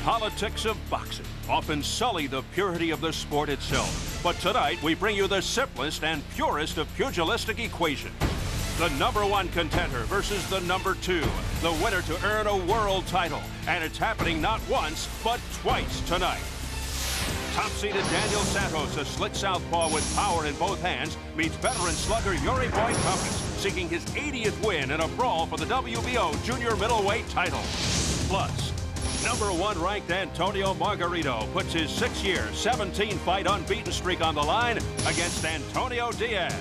politics of boxing often sully the purity of the sport itself. But tonight, we bring you the simplest and purest of pugilistic equations. The #1 contender versus the #2, the winner to earn a world title. And it's happening not once, but twice tonight. Top-seeded Daniel Santos, a slick southpaw with power in both hands, meets veteran slugger Yuri Boy Compass, seeking his 80th win in a brawl for the WBO junior middleweight title. Plus, #1 ranked Antonio Margarito puts his 6-year, 17-fight unbeaten streak on the line against Antonio Diaz,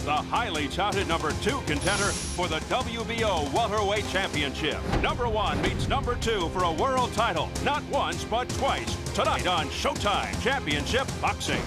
the highly touted #2 contender for the WBO welterweight championship. #1 meets #2 for a world title, not once but twice, tonight on Showtime Championship Boxing.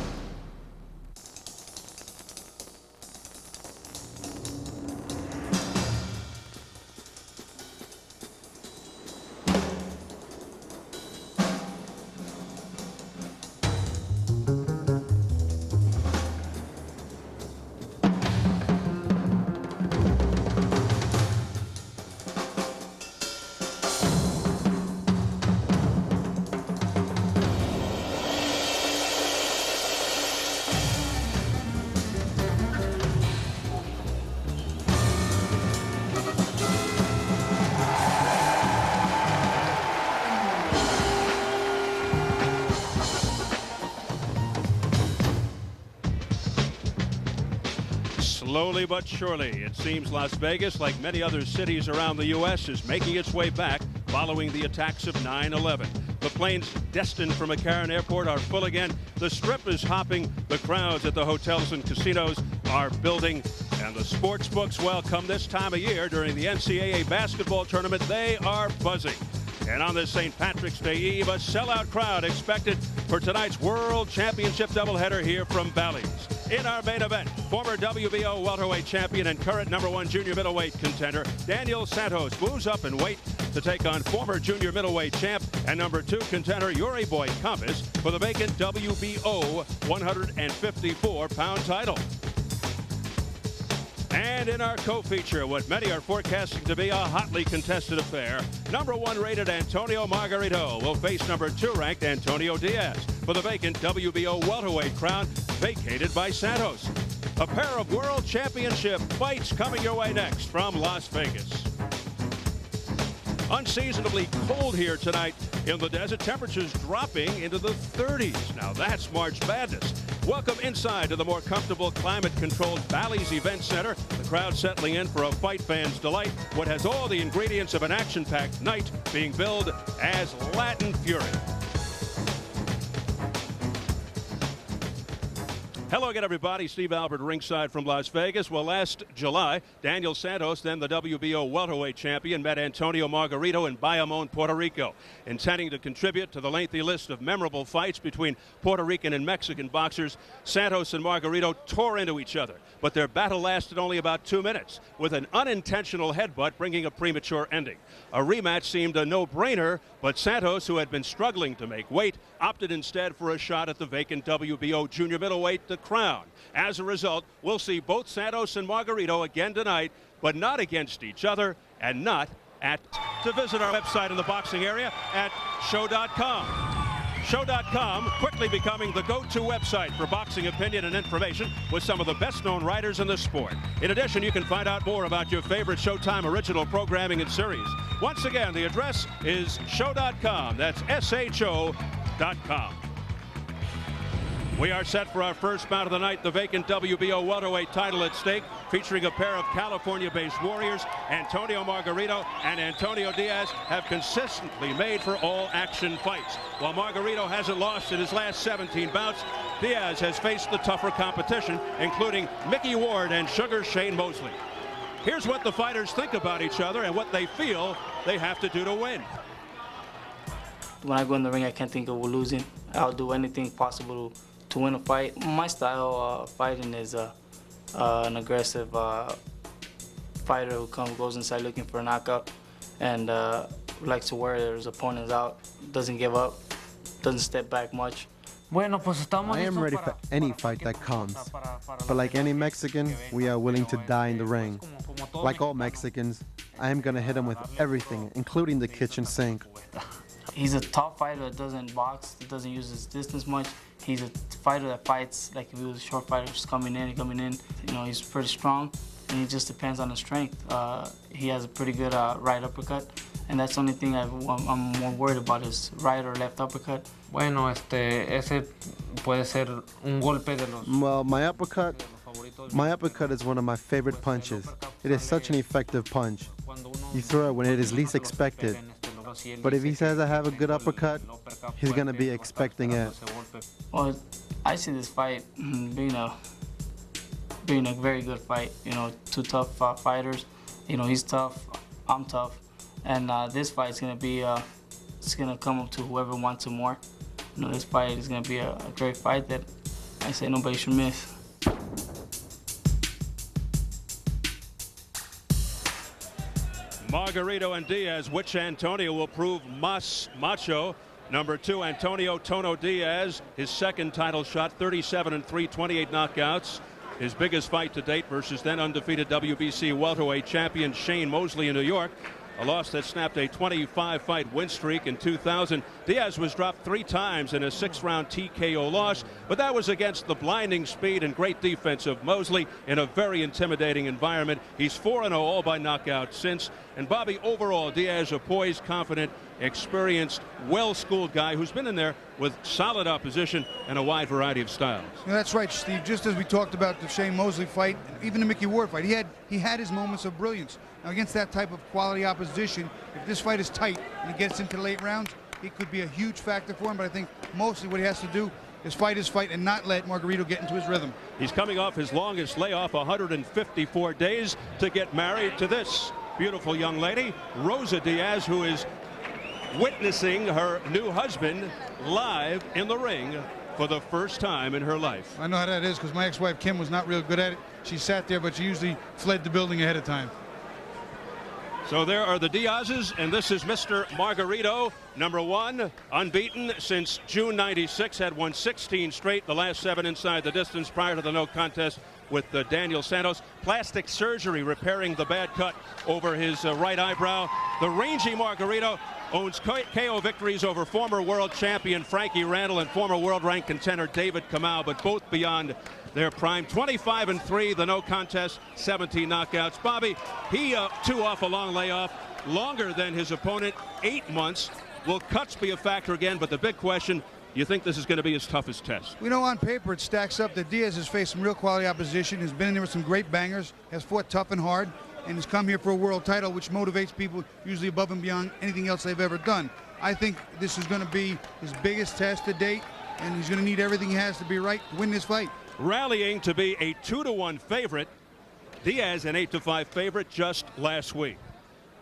Slowly but surely, it seems Las Vegas, like many other cities around the U.S., is making its way back following the attacks of 9/11. The planes destined for McCarran Airport are full again. The Strip is hopping. The crowds at the hotels and casinos are building. And the sports books, well, come this time of year during the NCAA basketball tournament, they are buzzing. And on this St. Patrick's Day Eve, a sellout crowd expected for tonight's World Championship doubleheader here from Bally's. In our main event, former WBO welterweight champion and current #1 junior middleweight contender Daniel Santos moves up in weight to take on former junior middleweight champ and #2 contender Yuri Boy Compass for the vacant WBO 154-pound title. And in our co-feature, what many are forecasting to be a hotly contested affair, #1 rated Antonio Margarito will face #2 ranked Antonio Diaz for the vacant WBO welterweight crown vacated by Santos. A pair of world championship fights coming your way next from Las Vegas. Unseasonably cold here tonight in the desert. Temperatures dropping into the 30s. Now that's March Madness. Welcome inside to the more comfortable climate-controlled Bally's Event Center. The crowd settling in for a fight fan's delight. What has all the ingredients of an action-packed night being billed as Latin Fury. Hello again, everybody. Steve Albert ringside from Las Vegas. Well, last July, Daniel Santos, then the WBO welterweight champion, met Antonio Margarito in Bayamon, Puerto Rico. Intending to contribute to the lengthy list of memorable fights between Puerto Rican and Mexican boxers, Santos and Margarito tore into each other. But their battle lasted only about 2 minutes, with an unintentional headbutt bringing a premature ending. A rematch seemed a no-brainer, but Santos, who had been struggling to make weight, opted instead for a shot at the vacant WBO junior middleweight, the crown. As a result, we'll see both Santos and Margarito again tonight, but not against each other and not at. To visit our website in the boxing area at show.com. Show.com quickly becoming the go-to website for boxing opinion and information with some of the best-known writers in the sport. In addition, you can find out more about your favorite Showtime original programming and series. Once again, the address is show.com. That's SHO.com. We are set for our first bout of the night, the vacant WBO welterweight title at stake, featuring a pair of California-based warriors. Antonio Margarito and Antonio Diaz have consistently made for all-action fights. While Margarito hasn't lost in his last 17 bouts, Diaz has faced the tougher competition, including Mickey Ward and Sugar Shane Mosley. Here's what the fighters think about each other and what they feel they have to do to win. When I go in the ring, I can't think of losing. I'll do anything possible to win a fight. My style fighting is an aggressive fighter who goes inside looking for a knockout and likes to wear his opponents out, doesn't give up, doesn't step back much. I am ready for any fight that comes, but like any Mexican, we are willing to die in the ring. Like all Mexicans, I am gonna hit him with everything, including the kitchen sink. He's a top fighter that doesn't box, that doesn't use his distance much. He's a fighter that fights like if he was a short fighter, just coming in. You know, he's pretty strong, and he just depends on his strength. He has a pretty good right uppercut, and that's the only thing I'm more worried about is right or left uppercut. Bueno, ese puede ser un golpe de los. Well, my uppercut is one of my favorite punches. It is such an effective punch. You throw it when it is least expected. But if he says I have a good uppercut, he's going to be expecting it. Well, I see this fight being a very good fight. You know, two tough fighters. You know, he's tough, I'm tough. And this fight's going to be, it's going to come up to whoever wants it more. You know, this fight is going to be a great fight that I say nobody should miss. Margarito and Diaz, which Antonio will prove macho. Number 2, Antonio "Tono" Diaz, his second title shot, 37-3, 28 knockouts. His biggest fight to date versus then undefeated WBC welterweight champion Shane Mosley in New York. A loss that snapped a 25-fight win streak in 2000. Diaz was dropped 3 times in a 6-round TKO loss, but that was against the blinding speed and great defense of Mosley in a very intimidating environment. He's 4-0 all by knockout since. And Bobby, overall, Diaz, a poised, confident, experienced, well-schooled guy who's been in there with solid opposition and a wide variety of styles. Yeah, that's right, Steve. Just as we talked about the Shane Mosley fight, even the Mickey Ward fight, he had his moments of brilliance. Now, against that type of quality opposition, if this fight is tight and he gets into late rounds, it could be a huge factor for him. But I think mostly what he has to do is fight his fight and not let Margarito get into his rhythm. He's coming off his longest layoff, 154 days, to get married to this beautiful young lady, Rosa Diaz, who is witnessing her new husband live in the ring for the first time in her life. I know how that is because my ex-wife Kim was not real good at it. She sat there, but she usually fled the building ahead of time. So there are the Diazes, and this is Mr. Margarito, number 1, unbeaten since June '96, had won 16 straight, the last 7 inside the distance prior to the no contest with Daniel Santos. Plastic surgery repairing the bad cut over his right eyebrow. The rangy Margarito owns KO victories over former world champion Frankie Randall and former world ranked contender David Kamau, but both beyond their prime. 25-3, the no contest, 17 knockouts. Bobby, he too off a long layoff, longer than his opponent, 8 months. Will cuts be a factor again? But the big question, you think this is going to be his toughest test? We know on paper it stacks up that Diaz has faced some real quality opposition, has been in there with some great bangers, has fought tough and hard, and has come here for a world title, which motivates people usually above and beyond anything else they've ever done. I think this is going to be his biggest test to date, and he's going to need everything he has to be right to win this fight. Rallying to be a 2-1 favorite. Diaz an 8-5 favorite just last week.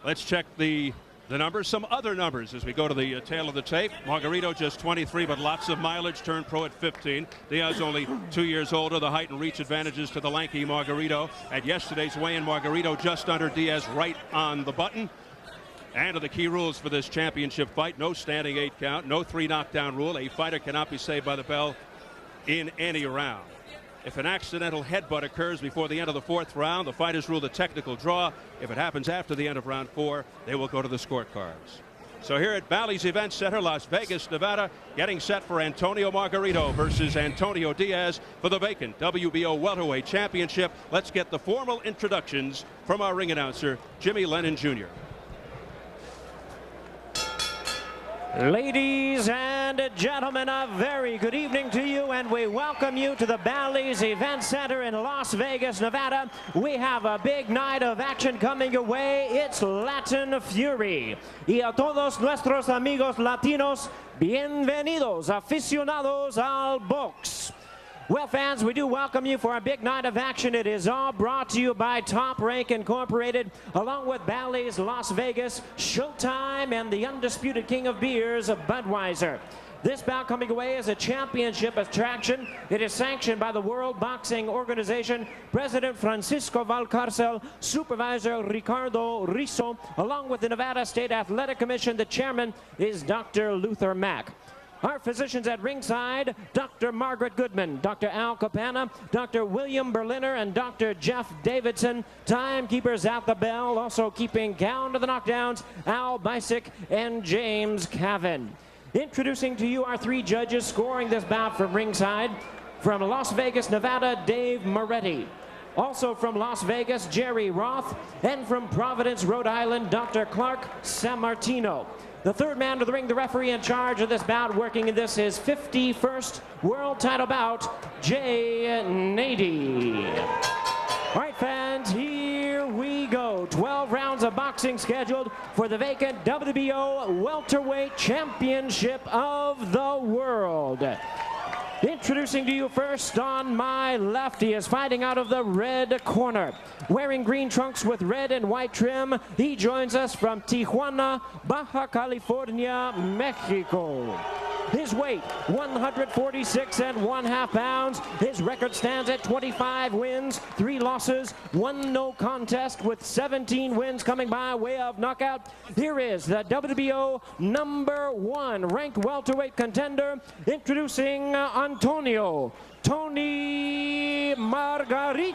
Let's check the numbers, some other numbers as we go to the tail of the tape. Margarito just 23, but lots of mileage, turned pro at 15. Diaz only 2 years older. The height and reach advantages to the lanky Margarito. At yesterday's weigh-in, Margarito just under Diaz, right on the button. And of the key rules for this championship fight, no standing 8 count, no 3 knockdown rule. A fighter cannot be saved by the bell in any round. If an accidental headbutt occurs before the end of the 4th round, the fighters rule the technical draw. If it happens after the end of round 4, they will go to the scorecards. So here at Bally's Event Center, Las Vegas, Nevada, getting set for Antonio Margarito versus Antonio Diaz for the vacant WBO welterweight championship. Let's get the formal introductions from our ring announcer, Jimmy Lennon Jr. Ladies and gentlemen, a very good evening to you, and we welcome you to the Bally's Event Center in Las Vegas, Nevada. We have a big night of action coming your way. It's Latin Fury. Y a todos nuestros amigos latinos, bienvenidos, aficionados al box. Well, fans, we do welcome you for a big night of action. It is all brought to you by Top Rank Incorporated, along with Bally's Las Vegas, Showtime, and the undisputed king of beers, Budweiser. This bout coming away is a championship attraction. It is sanctioned by the World Boxing Organization, President Francisco Valcarcel, Supervisor Ricardo Rizzo, along with the Nevada State Athletic Commission. The chairman is Dr. Luther Mack. Our physicians at ringside, Dr. Margaret Goodman, Dr. Al Capana, Dr. William Berliner, and Dr. Jeff Davidson. Timekeepers at the bell, also keeping count of the knockdowns, Al Bisick and James Cavan. Introducing to you our 3 judges scoring this bout from ringside. From Las Vegas, Nevada, Dave Moretti. Also from Las Vegas, Jerry Roth. And from Providence, Rhode Island, Dr. Clark Sammartino. The third man to the ring, the referee in charge of this bout, working in this his 51st world title bout, Jay Nady. All right, fans, here we go. 12 rounds of boxing scheduled for the vacant WBO welterweight championship of the world. Introducing to you first on my left, he is fighting out of the red corner. Wearing green trunks with red and white trim, he joins us from Tijuana, Baja California, Mexico. His weight, 146½ pounds. His record stands at 25 wins, 3 losses, 1 no contest, with 17 wins coming by way of knockout. Here is the WBO #1 ranked welterweight contender, introducing Antonio Tony Margarito.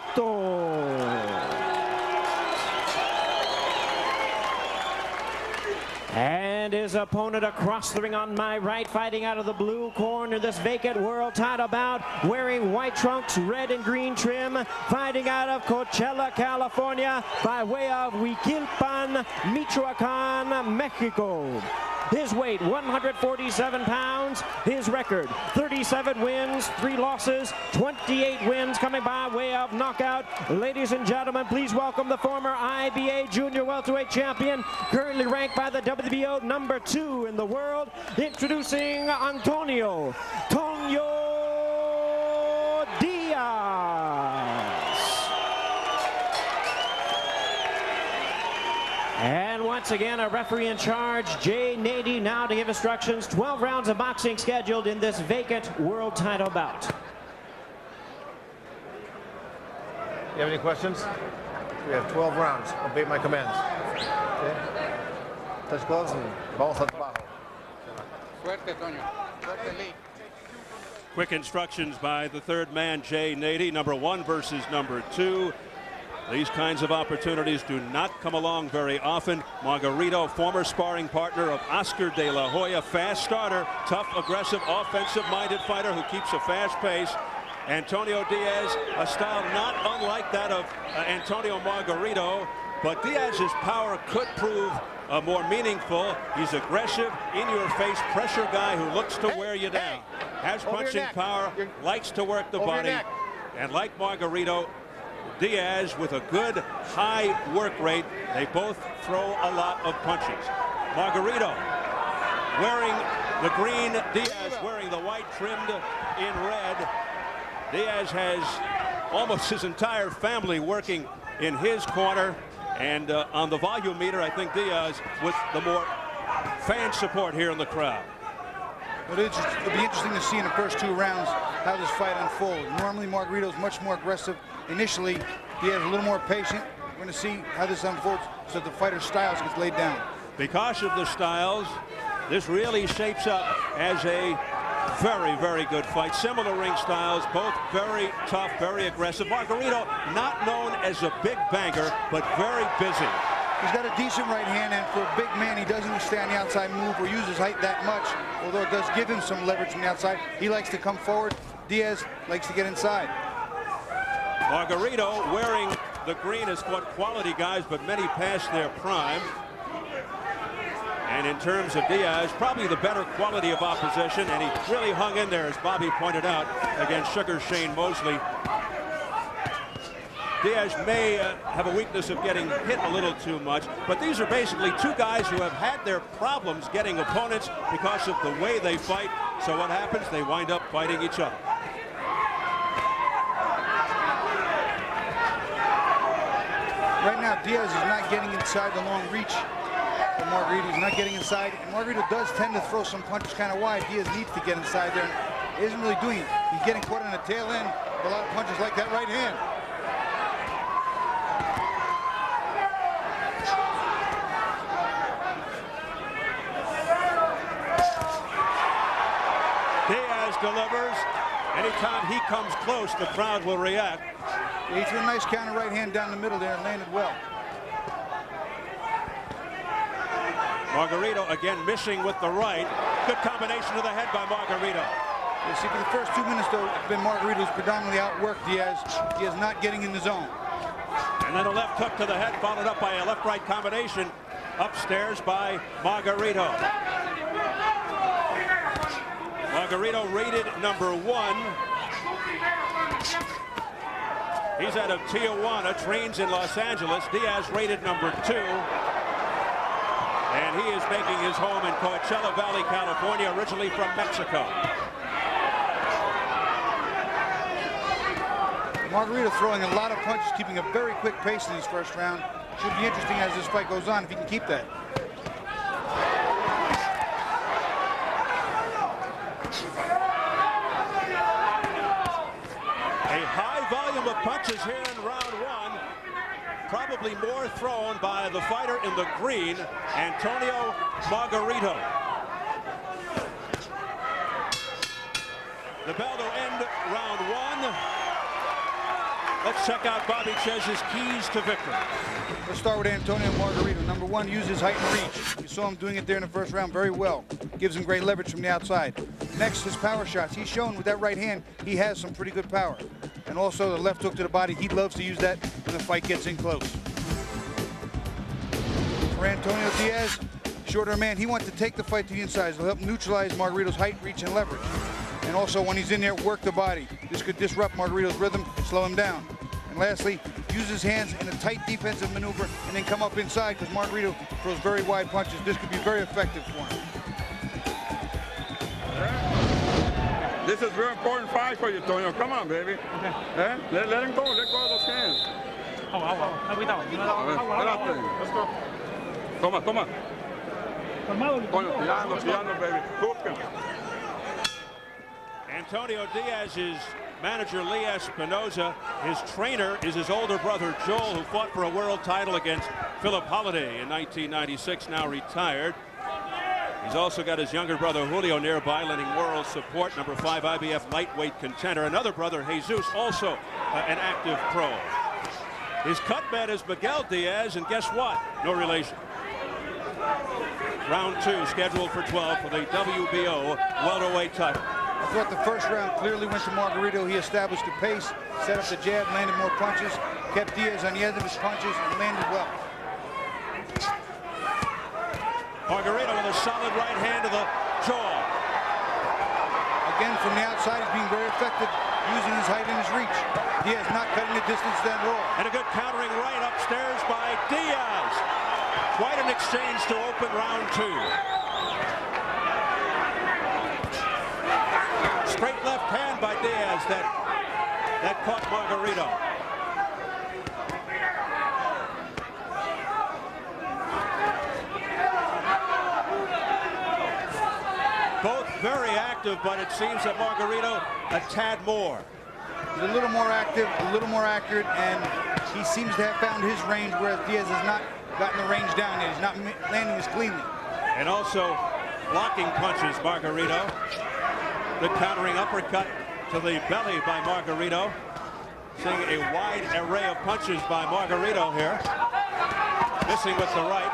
And his opponent across the ring on my right, fighting out of the blue corner, this vacant world title bout, wearing white trunks, red and green trim, fighting out of Coachella, California, by way of Huiquilpan, Michoacan, Mexico. His weight, 147 pounds. His record, 37 wins, 3 losses, 28 wins coming by way of knockout. Ladies and gentlemen, please welcome the former IBA Junior Welterweight Champion, currently ranked by the WBO #2 in the world, introducing Antonio Tonio Diaz. And once again, a referee in charge, Jay Nady, now to give instructions. 12 rounds of boxing scheduled in this vacant world title bout. You have any questions? We have 12 rounds. Obey my commands. Okay. Touch gloves and vamos al trabajo. Suerte, Toño. Suerte, Lee. Quick instructions by the third man, Jay Nady, #1 versus #2. These kinds of opportunities do not come along very often. Margarito, former sparring partner of Oscar De La Hoya, fast starter, tough, aggressive, offensive-minded fighter who keeps a fast pace. Antonio Diaz, a style not unlike that of Antonio Margarito, but Diaz's power could prove more meaningful. He's aggressive, in-your-face pressure guy who looks to wear you down. Has punching power, likes to work the body, and like Margarito, Diaz with a good high work rate. They both throw a lot of punches. Margarito wearing the green, Diaz wearing the white trimmed in red. Diaz has almost his entire family working in his corner, and on the volume meter, I think Diaz with the more fan support here in the crowd. It'll be interesting to see in the first 2 rounds how this fight unfolds. Normally Margarito's much more aggressive initially. He has a little more patient. We're going to see how this unfolds so the fighter's styles gets laid down. Because of the styles, this really shapes up as a very, very good fight. Similar ring styles, both very tough, very aggressive. Margarito, not known as a big banger, but very busy. He's got a decent right hand, and for a big man, he doesn't stay on the outside move or use his height that much, although it does give him some leverage from the outside. He likes to come forward. Diaz likes to get inside. Margarito wearing the green has fought quality guys, but many past their prime. And in terms of Diaz, probably the better quality of opposition, and he really hung in there, as Bobby pointed out, against Sugar Shane Mosley. Diaz may have a weakness of getting hit a little too much, but these are basically 2 guys who have had their problems getting opponents because of the way they fight. So what happens? They wind up fighting each other. Right now, Diaz is not getting inside the long reach of Margarito. He's not getting inside. And Margarito does tend to throw some punches kind of wide. Diaz needs to get inside there. He isn't really doing it. He's getting caught on the tail end with a lot of punches like that right hand. Diaz delivers. Anytime he comes close, the crowd will react. He threw a nice counter right hand down the middle there and landed well. Margarito again missing with the right. Good combination to the head by Margarito. You see, for the first 2 minutes, though, it's been Margarito's predominantly outworked Diaz. He is not getting in the zone. And then a left hook to the head, followed up by a left-right combination upstairs by Margarito. Margarito rated #1. He's out of Tijuana, trains in Los Angeles. Diaz rated #2. And he is making his home in Coachella Valley, California, originally from Mexico. Margarito throwing a lot of punches, keeping a very quick pace in his first round. Should be interesting as this fight goes on if he can keep that. A high volume of punches here in round 1. Probably more thrown by the fighter in the green, Antonio Margarito. The bell to end round 1. Let's check out Bobby Chez's keys to victory. Let's start with Antonio Margarito. #1, use his height and reach. You saw him doing it there in the first round very well. Gives him great leverage from the outside. Next, his power shots. He's shown with that right hand, he has some pretty good power. And also the left hook to the body. He loves to use that when the fight gets in close. For Antonio Diaz, shorter man, he wants to take the fight to the inside. It'll help neutralize Margarito's height, reach, and leverage. And also, when he's in there, work the body. This could disrupt Margarito's rhythm and slow him down. And lastly, use his hands in a tight defensive maneuver and then come up inside because Margarito throws very wide punches. This could be very effective for him. This is a very important fight for you, Antonio. Come on, baby. Okay. Let him go. Let go of those hands. Let's go. Toma. Tirando, baby. Busca. Antonio Diaz's manager, Lee Espinoza. His trainer is his older brother, Joel, who fought for a world title against Philip Holliday in 1996, now retired. He's also got his younger brother, Julio, nearby, lending moral support, #5 IBF lightweight contender. Another brother, Jesus, also an active pro. His cut man is Miguel Diaz, and guess what? No relation. Round 2 scheduled for 12 for the WBO welterweight title. I thought the first round clearly went to Margarito. He established the pace, set up the jab, landed more punches, kept Diaz on the end of his punches, and landed well. Margarito with a solid right hand to the jaw. Again, from the outside, he's being very effective, using his height and his reach. Diaz not cutting the distance then at all. And a good countering right upstairs by Diaz. Quite an exchange to open round 2. Straight left hand by Diaz that caught Margarito. Both very active, but it seems that Margarito a tad more. He's a little more active, a little more accurate, and he seems to have found his range, whereas Diaz has not gotten the range down yet. He's not landing as cleanly. And also blocking punches, Margarito. The countering uppercut to the belly by Margarito. Seeing a wide array of punches by Margarito here. Missing with the right.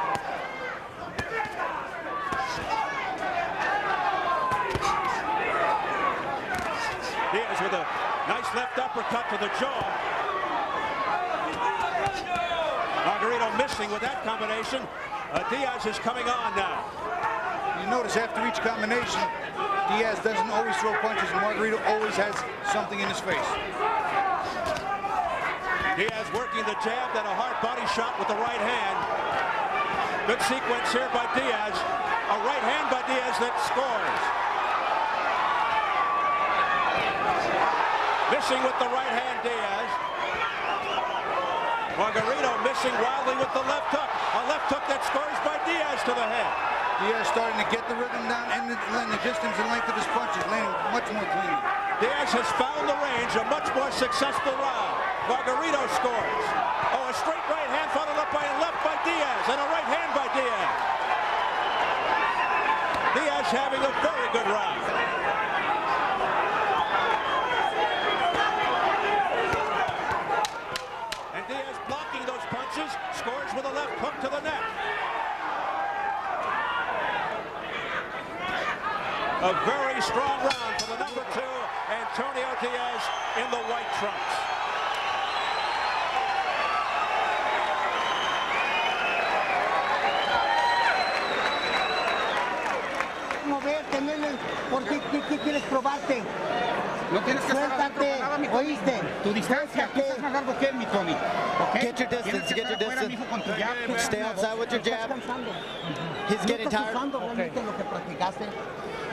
Diaz with a nice left uppercut to the jaw. Margarito missing with that combination. Diaz is coming on now. You notice after each combination, Diaz doesn't always throw punches, and Margarito always has something in his face. Diaz working the jab, then a hard body shot with the right hand. Good sequence here by Diaz. A right hand by Diaz that scores. Missing with the right hand, Diaz. Margarito missing wildly with the left hook. A left hook that scores by Diaz to the head. Diaz starting to get the rhythm down and the distance and length of his punches, landing much more cleanly. Diaz has found the range, a much more successful round. Margarito scores. Oh, a straight right hand followed up by a left by Diaz and a right hand by Diaz. Diaz having a very good round. A very strong round for the number 2, Antonio Diaz, in the white trunks. Moverte, nene, ¿por qué quieres probarte? No tienes que estar adentro con nada, mi Tony. ¿Oíste? Tu distancia, tú estás más largo que él, mi Tony. ¿Okay? Get your distance, get your distance. Stay outside with your jab. He's getting tired.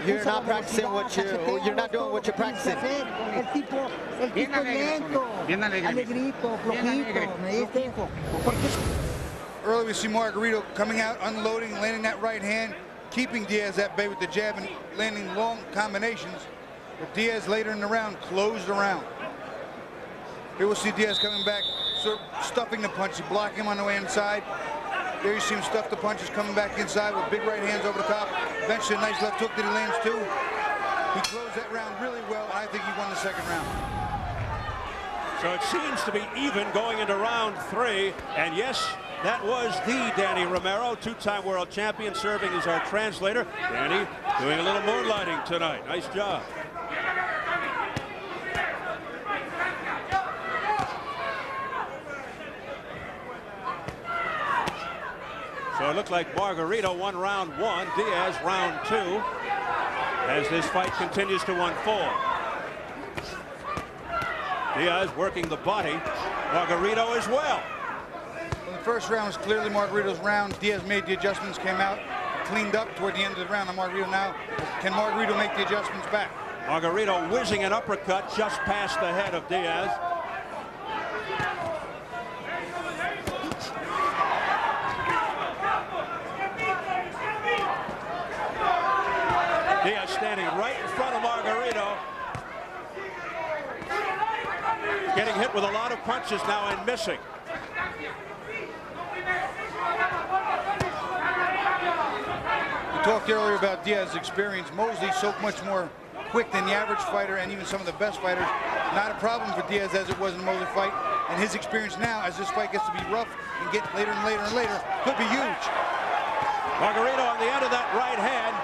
You're not practicing what you're not doing what you're practicing. El tipo lento, alegrito, flojito. Earlier we see Margarito coming out, unloading, landing that right hand, keeping Diaz at bay with the jab and landing long combinations. But Diaz later in the round closed the round. Here we'll see Diaz coming back, sort of stuffing the punches, blocking him on the way inside. There you see him stuff the punches, coming back inside with big right hands over the top. Eventually a nice left hook that he lands too. He closed that round really well. I think he won the second round. So it seems to be even going into round 3. And yes, that was the Danny Romero, 2-time world champion, serving as our translator. Danny doing a little moonlighting tonight. Nice job. So it looked like Margarito won round 1, Diaz round 2, as this fight continues to unfold. Diaz working the body, Margarito as well. Well, the first round was clearly Margarito's round. Diaz made the adjustments, came out, cleaned up toward the end of the round on Margarito now. Can Margarito make the adjustments back? Margarito whizzing an uppercut just past the head of Diaz. Diaz standing right in front of Margarito. Getting hit with a lot of punches now and missing. We talked earlier about Diaz's experience. Mosley's so much more quick than the average fighter and even some of the best fighters. Not a problem for Diaz as it was in the Mosley fight. And his experience now, as this fight gets to be rough and get later and later and later, could be huge. Margarito on the end of that right hand.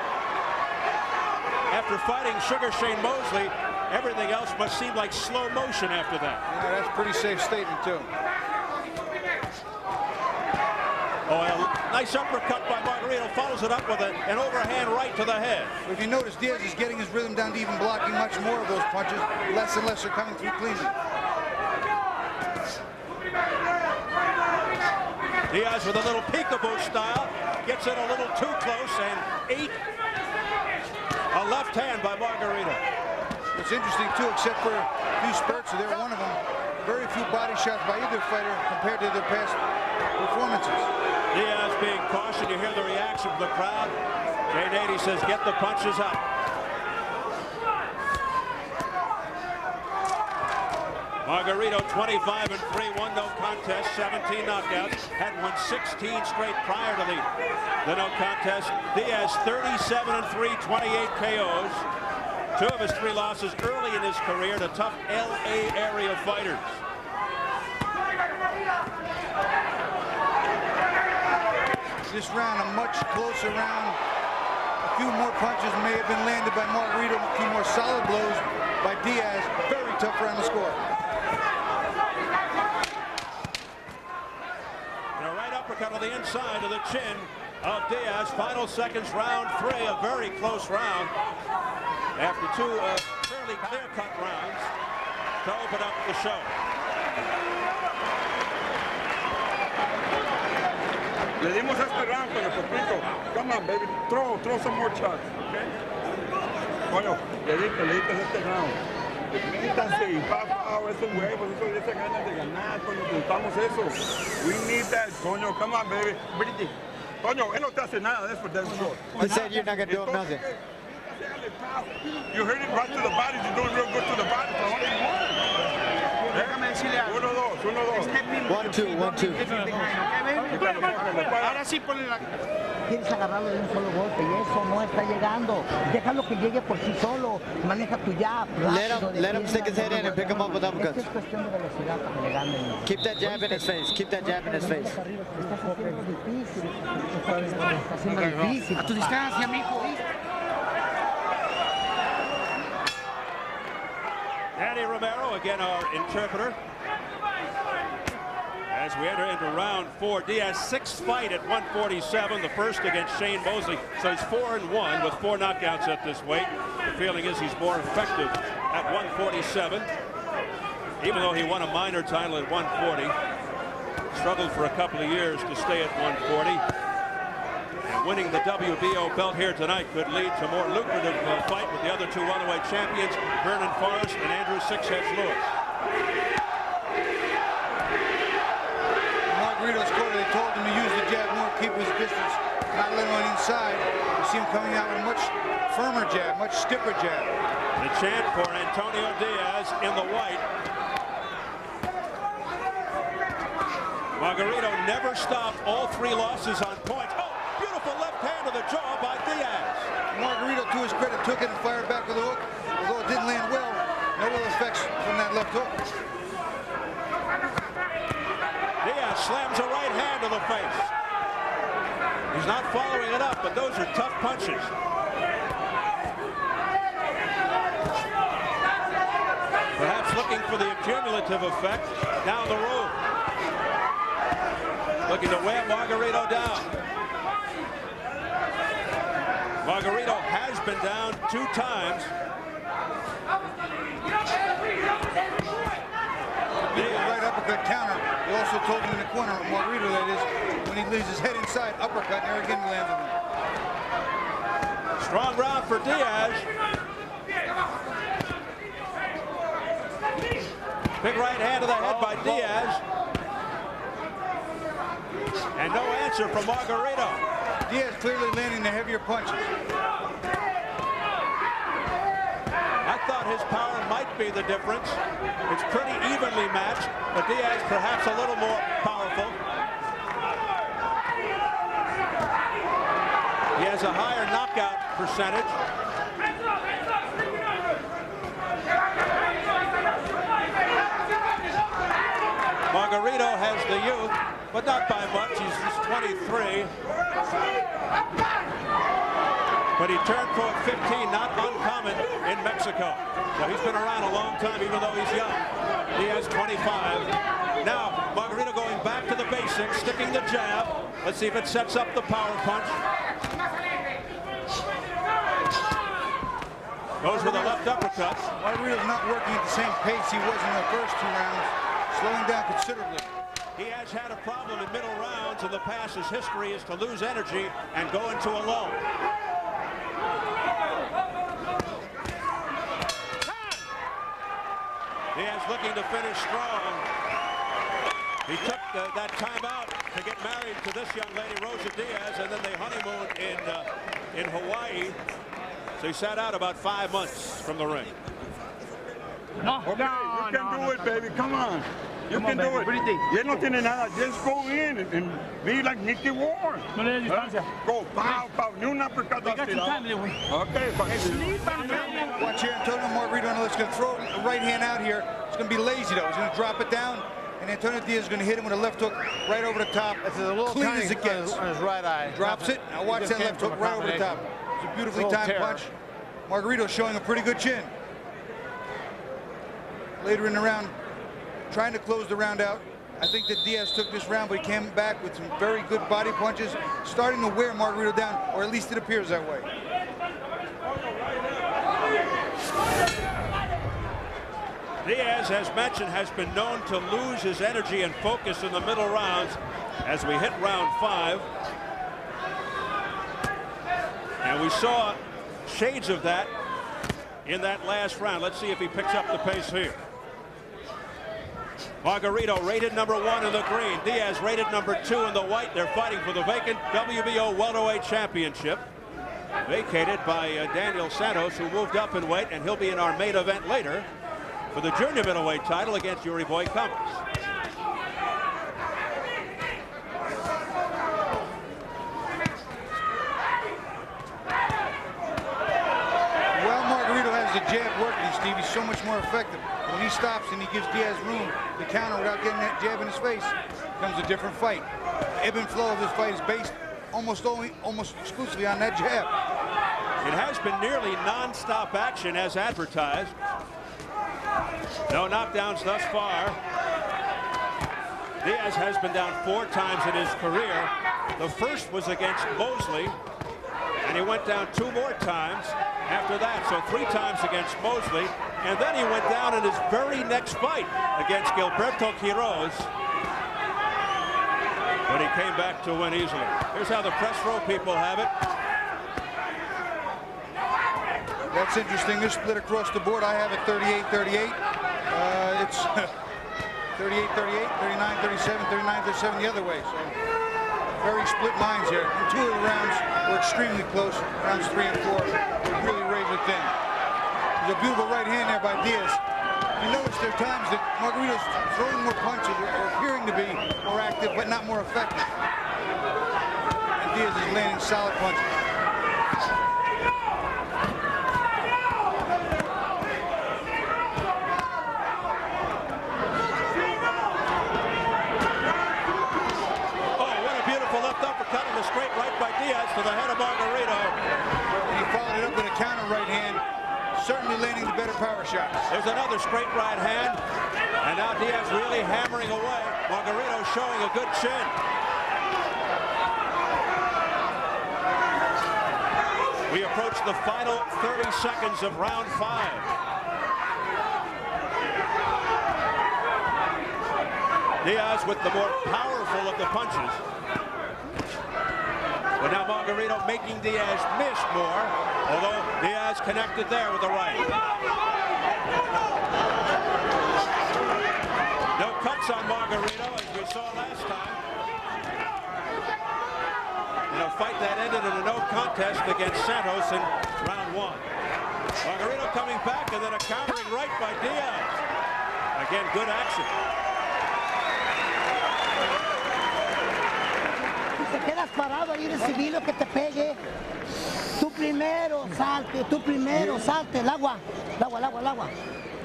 After fighting Sugar Shane Mosley, everything else must seem like slow motion after that. Yeah, that's a pretty safe statement, too. Oh, a nice uppercut by Margarito, follows it up with an overhand right to the head. If you notice, Diaz is getting his rhythm down to even blocking much more of those punches. Less and less are coming through cleanly. Diaz with a little peekaboo style, gets in a little too close and ate a left hand by Margarito. What's interesting, too, except for a few spurts, so they're one of them, very few body shots by either fighter compared to their past performances. Diaz being cautioned. You hear the reaction from the crowd. Jay Nady says, get the punches up. Margarito 25-3, won no contest, 17 knockouts, had won 16 straight prior to the no contest. Diaz 37-3, 28 KOs. 2 of his 3 losses early in his career to tough LA area fighters. This round, a much closer round. A few more punches may have been landed by Margarito, a few more solid blows by Diaz. Very tough round to score. And a right uppercut on the inside of the chin of Diaz. Final seconds, round 3, a very close round. After 2 fairly clear-cut rounds to open up the show. Le dimos este round con el poquito. Come on, baby. Throw some more shots. Okay? Coño, le diste este round. Métanse y esos huevos, eso le hace ganas de ganar, coño, juntamos eso. We need that, coño. Come on, baby. Coño, él no te hace nada de eso, Denzel. He said you're not going to do him nothing. You heard it right to the body. You're doing real good to the body. Déjame decirle algo. 1-2. 1-2. Ahora sí ponle la... Quieres agarrarlo de un solo golpe y eso no está llegando. Déjalo que llegue por sí solo. Maneja tu jab. Let him stick his head in and pick him up with uppercuts. Es cuestión de velocidad para que le ganen. Keep that jab in his face. Keep that jab in his face. Está haciendo difícil. A tu distancia, mijo. Romero, again our interpreter. As we enter into round 4, Diaz 6th fight at 147, the first against Shane Mosley. So he's 4-1 with 4 knockouts at this weight. The feeling is he's more effective at 147, even though he won a minor title at 140. Struggled for a couple of years to stay at 140. And winning the WBO belt here tonight could lead to a more lucrative fight with the other 2 welterweight champions, Vernon Forrest and Andrew Sixheads Lewis. Margarito's corner, they told him to use the jab more, keep his distance, not let him on inside. You see him coming out with a much firmer jab, much stiffer jab. The chant for Antonio Diaz in the white. Margarito never stopped all 3 losses on points. Oh, beautiful left hand to the jaw by Diaz. Margarito, to his credit, took it and fired back with a hook. Although it didn't land well, no ill effects from that left hook. Diaz slams a right hand to the face. He's not following it up, but those are tough punches. Perhaps looking for the cumulative effect down the road. Looking to wear Margarito down. Margarito has been down 2 times. Right uppercut counter. They also told him in the corner, Margarito that is, when he leaves his head inside, uppercut, and there again lands him. Strong round for Diaz. Big right hand to the head by Diaz. And no answer from Margarito. Diaz clearly landing the heavier punches. I thought his power might be the difference. It's pretty evenly matched, but Diaz perhaps a little more powerful. He has a higher knockout percentage. Margarito has the youth, but not by much. He's just 23. But he turned pro at 15, not uncommon in Mexico. So he's been around a long time, even though he's young. Diaz 25. Now, Margarito going back to the basics, sticking the jab. Let's see if it sets up the power punch. Goes for the left uppercut. Margarito's not working at the same pace he was in the first 2 rounds, slowing down considerably. He has had a problem in middle rounds in the past. His history is to lose energy and go into a lull. Diaz looking to finish strong. He took that time out to get married to this young lady, Rosa Diaz, and then they honeymooned in Hawaii. So he sat out about 5 months from the ring. No, okay, you can do it, baby. Come on. You can do it. Ya no tiene nada. Just go in and be like Nicky Ward. No le des distancia. Go, pow, pow. Ni una percata. Okay, Watch here, Antonio Margarito. He's going to throw a right hand out here. He's going to be lazy, though. He's going to drop it down, and Antonio Diaz is going to hit him with a left hook right over the top. It's a little clean as it gets. On his right eye. Drops it. Now watch that left hook right over the top. It's a beautifully timed punch. Margarito showing a pretty good chin. Later in the round, trying to close the round out. I think that Diaz took this round, but he came back with some very good body punches, starting to wear Margarito down, or at least it appears that way. Diaz, as mentioned, has been known to lose his energy and focus in the middle rounds as we hit round 5. And we saw shades of that in that last round. Let's see if he picks up the pace here. Margarito rated number 1 in the green. Diaz rated number 2 in the white. They're fighting for the vacant WBO welterweight championship, vacated by Daniel Santos, who moved up in weight, and he'll be in our main event later for the junior middleweight title against Yuri Boy Cummings. Well, Margarito has the jab working, Steve. He's so much more effective. When he stops and he gives Diaz room to counter without getting that jab in his face, it becomes a different fight. The ebb and flow of this fight is based almost exclusively on that jab. It has been nearly non-stop action as advertised. No knockdowns thus far. Diaz has been down 4 times in his career. The first was against Mosley, and he went down 2 more times after that. So 3 times against Mosley, and then he went down in his very next fight against Gilberto Quiroz. But he came back to win easily. Here's how the press row people have it. That's interesting. They're split across the board. I have it 38-38. It's 38-38, 39-37, 39-37 the other way. So very split lines here. And 2 of the rounds were extremely close. Rounds 3 and 4 were really razor thin. There's a beautiful right hand there by Diaz. You notice there are times that Margarito's throwing more punches or appearing to be more active, but not more effective. And Diaz is landing solid punches. Straight right by Diaz to the head of Margarito. And he followed it up with a counter right hand, certainly landing the better power shots. There's another straight right hand, and now Diaz really hammering away. Margarito showing a good chin. We approach the final 30 seconds of round 5. Diaz with the more powerful of the punches. But now Margarito making Diaz miss more, although Diaz connected there with the right. No cuts on Margarito, as we saw last time. In a fight that ended in a no contest against Santos in round 1. Margarito coming back, and then a countering right by Diaz. Again, good action. Te quedas parado ahí, recibí lo que te pegue. Tú primero salte, el agua. El agua.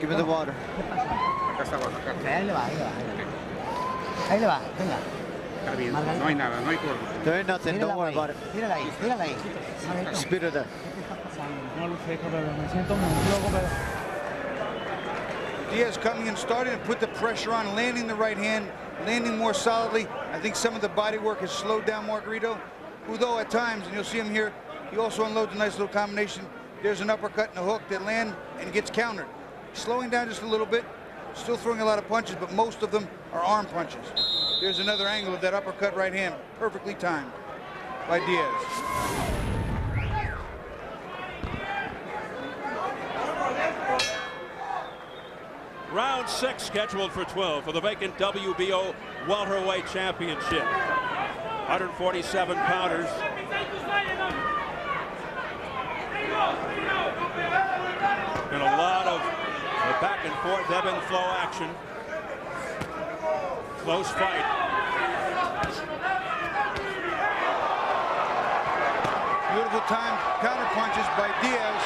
Give me the water. Ahí le va. Ahí le va, venga. Está bien, no hay nada, no hay corte. There ain't nothing, don't worry about it. Mírala ahí. Spit it there. No lo sé, pero me siento muy loco, pero... Diaz coming and starting to put the pressure on, landing the right hand, landing more solidly. I think some of the body work has slowed down Margarito, who though at times, and you'll see him here, he also unloads a nice little combination. There's an uppercut and a hook that land and gets countered. Slowing down just a little bit, still throwing a lot of punches, but most of them are arm punches. There's another angle of that uppercut right hand, perfectly timed by Diaz. Round 6 scheduled for 12 for the vacant WBO welterweight championship. 147 pounders. And a lot of back and forth ebb and flow action. Close fight. Beautiful time counter punches by Diaz.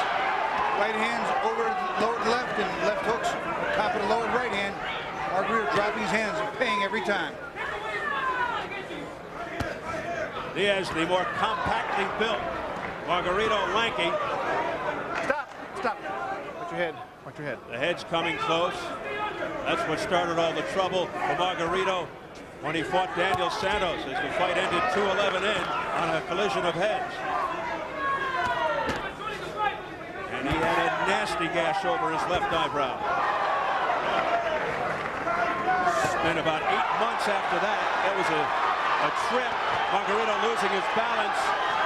Right hands over lowered left and left hooks top of the lowered right hand. Margarito dropping his hands and paying every time. Diaz, the more compactly built. Margarito lanky. Stop. Watch your head. The head's coming close. That's what started all the trouble for Margarito when he fought Daniel Santos as the fight ended 2-11 in on a collision of heads. And he had a nasty gash over his left eyebrow. Spent about 8 months after that. That was a trip. Margarito losing his balance.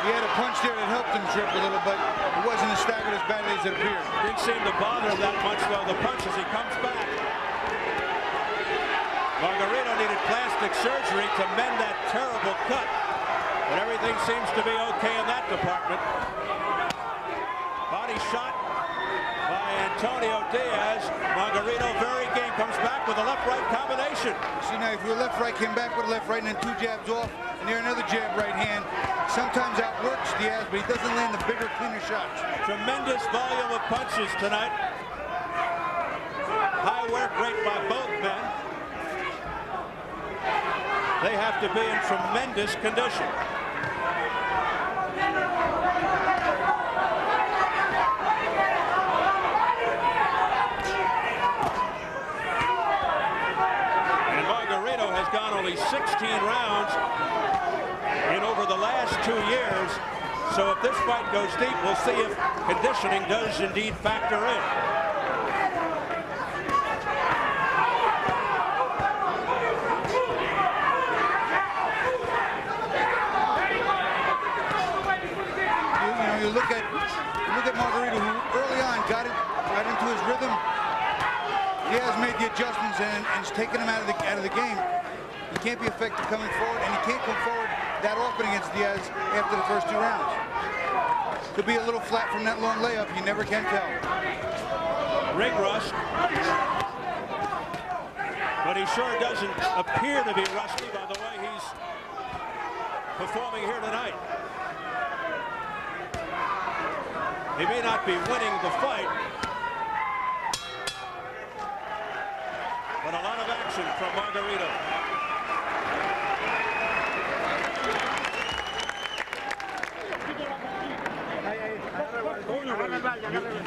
He had a punch there that helped him trip a little, but it wasn't as staggered as badly as it appeared. Didn't seem to bother him that much, though, the punch as he comes back. Margarito needed plastic surgery to mend that terrible cut, but everything seems to be okay in that department. Body shot by Antonio Diaz. Margarito, very game, comes back with a left-right combination. See now, if your left-right came back with a left-right and then 2 jabs off, and there another jab right hand, sometimes outworks Diaz, but he doesn't land the bigger, cleaner shots. Tremendous volume of punches tonight. High work rate by both men. They have to be in tremendous condition. rounds in over the last 2 years. So if this fight goes deep, we'll see if conditioning does indeed factor in. You look at Margarito, who early on got into his rhythm. Diaz made the adjustments and has taken him out of the game. He can't be effective coming forward, and he can't come forward that often against Diaz after the first 2 rounds. Could be a little flat from that long layup. You never can tell. Ring rust, but he sure doesn't appear to be rusty by the way he's performing here tonight. He may not be winning the fight, but a lot of action from Margarito.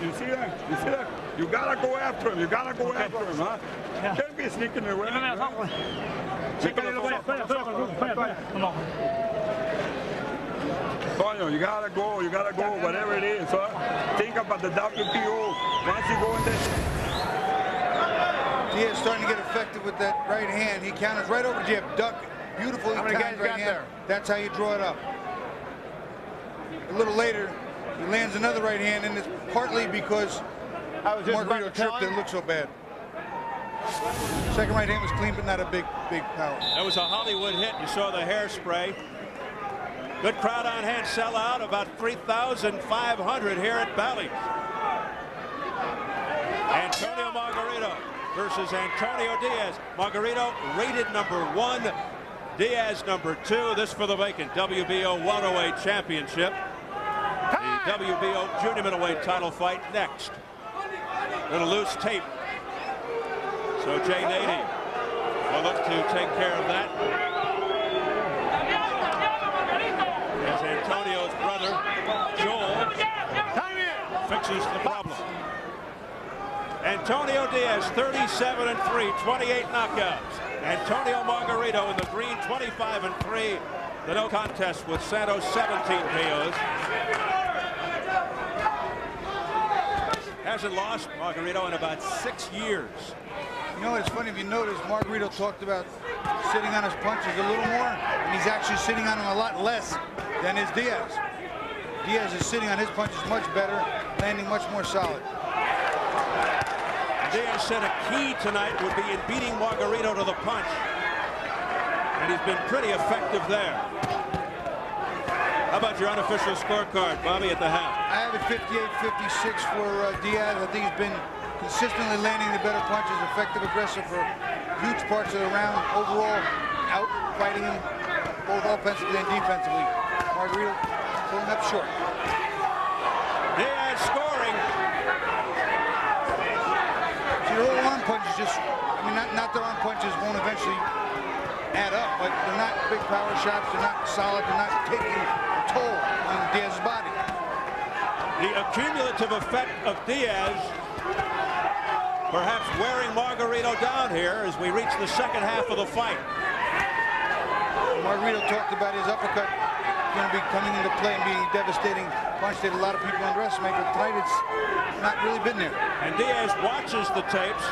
You see that? You see that? You gotta go after him. You gotta go after him, huh? You can't be sneaking away. You gotta go, whatever it is, huh? Think about the WBO. Once you go in there. Diaz starting to get effective with that right hand. He counters right over jab, duck, beautifully timed right hand. That's how you draw it up. A little later, he lands another right hand, and it's partly because Margarito tripped and looked so bad. Second right hand was clean, but not a big power. That was a Hollywood hit. You saw the hairspray. Good crowd on hand, sell out, about 3,500 here at Bally's. Antonio Margarito versus Antonio Diaz. Margarito rated #1, Diaz #2. This for the vacant WBO welterweight championship. The WBO junior middleweight title fight next. Little loose tape. So Jay Nady will look to take care of that. As Antonio's brother, Joel, fixes the problem. Antonio Diaz, 37-3, 28 knockouts. Antonio Margarito in the green, 25-3. The no contest with Santos, 17 KOs. Hasn't lost Margarito in about 6 years. You know, it's funny if you notice, Margarito talked about sitting on his punches a little more, and he's actually sitting on them a lot less than is Diaz. Diaz is sitting on his punches much better, landing much more solid. Diaz said a key tonight would be in beating Margarito to the punch, and he's been pretty effective there. How about your unofficial scorecard, Bobby, at the half? I have it 58-56 for Diaz. I think he's been consistently landing the better punches, effective, aggressive for huge parts of the round. Overall, out fighting him both offensively and defensively. Margarito pulling up short. Diaz scoring. See, the little arm punches just, I mean, not their arm punches won't eventually add up, but they're not big power shots. They're not solid. They're not taking a toll on Diaz's body. The accumulative effect of Diaz perhaps wearing Margarito down here as we reach the second half of the fight. Margarito talked about his uppercut going to be coming into play and being a devastating punch that a lot of people underestimate, but tonight it's not really been there. And Diaz watches the tapes.